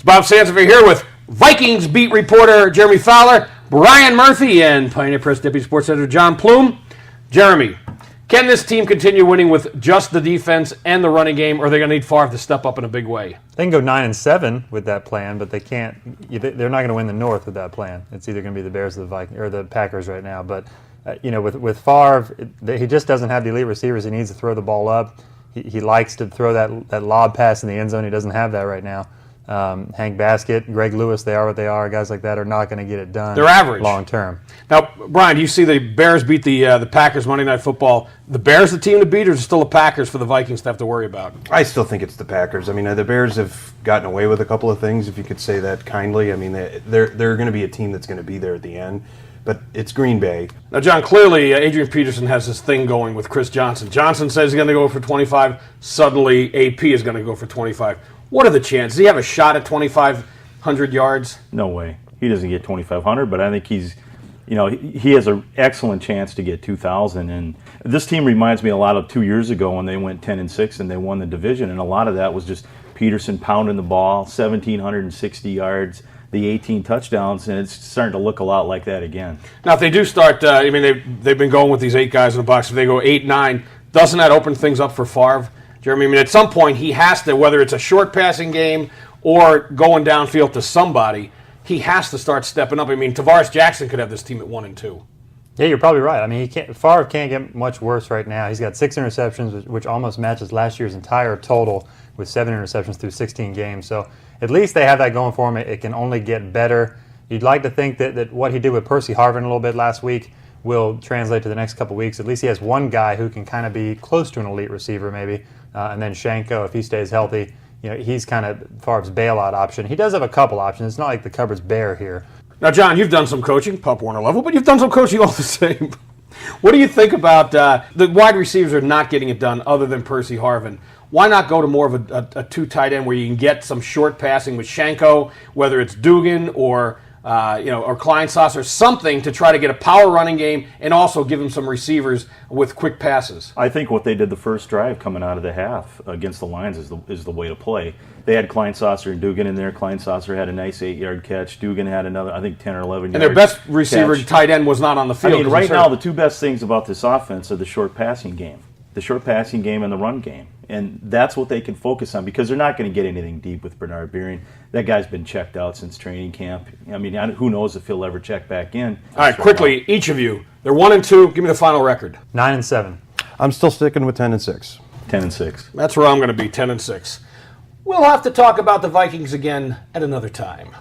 It's Bob Sansevere here with Vikings beat reporter Jeremy Fowler, Brian Murphy, and Pioneer Press Deputy Sports Editor John Pluym. Jeremy, can this team continue winning with just the defense and the running game, or are they going to need Favre to step up in a big way? They can go 9-7 with that plan, but they can't. They're not going to win the North with that plan. It's either going to be the Bears or the Vikings or the Packers right now. But with Favre, he just doesn't have the elite receivers. He needs to throw the ball up. He likes to throw that lob pass in the end zone. He doesn't have that right now. Hank Baskett, Greg Lewis, they are what they are. Guys like that are not going to get it done. They're average long term. Now, Brian, do you see the Bears beat the Packers Monday Night Football? The Bears the team to beat, or is it still the Packers for the Vikings to have to worry about? I still think it's the Packers. I mean, the Bears have gotten away with a couple of things, if you could say that kindly. I mean, they're going to be a team that's going to be there at the end. But it's Green Bay. Now, John, clearly Adrian Peterson has this thing going with Chris Johnson. Johnson says he's going to go for 25. Suddenly, AP is going to go for 25. What are the chances? Does he have a shot at 2,500 yards? No way. He doesn't get 2,500, but I think he has an excellent chance to get 2,000. And this team reminds me a lot of 2 years ago when they went 10-6 and they won the division. And a lot of that was just Peterson pounding the ball, 1,760 yards, the 18 touchdowns, and it's starting to look a lot like that again. Now, if they do start, they've been going with these 8 guys in the box. If they go 8-9, doesn't that open things up for Favre? Jeremy, I mean, at some point he has to, whether it's a short passing game or going downfield to somebody, he has to start stepping up. I mean, Tavares Jackson could have this team at 1-2. Yeah, you're probably right. I mean, Favre can't get much worse right now. He's got 6 interceptions, which almost matches last year's entire total with 7 interceptions through 16 games. So at least they have that going for him. It can only get better. You'd like to think that what he did with Percy Harvin a little bit last week will translate to the next couple weeks. At least he has one guy who can kind of be close to an elite receiver maybe. And then Shanko, if he stays healthy, he's kind of Favre's bailout option. He does have a couple options. It's not like the cupboard's bare here. Now, John, you've done some coaching, Pop Warner level, but you've done some coaching all the same. What do you think about the wide receivers are not getting it done other than Percy Harvin? Why not go to more of a 2 tight end where you can get some short passing with Shanko, whether it's Dugan or Kleinsauce or something to try to get a power running game and also give him some receivers with quick passes? I think what they did the first drive coming out of the half against the Lions is the way to play. They had Kleinsauce and Dugan in there. Kleinsauce had a nice 8-yard catch. Dugan had another, I think, 10 or 11 yards. And their best receiver tight end was not on the field. I mean, right now, the 2 best things about this offense are the short passing game. The short passing game and the run game. And that's what they can focus on because they're not going to get anything deep with Bernard Beering. That guy's been checked out since training camp. I mean, who knows if he'll ever check back in. All right, quickly, each of you. They're 1-2. Give me the final record. 9-7. I'm still sticking with 10-6. 10-6. That's where I'm going to be, 10-6. We'll have to talk about the Vikings again at another time.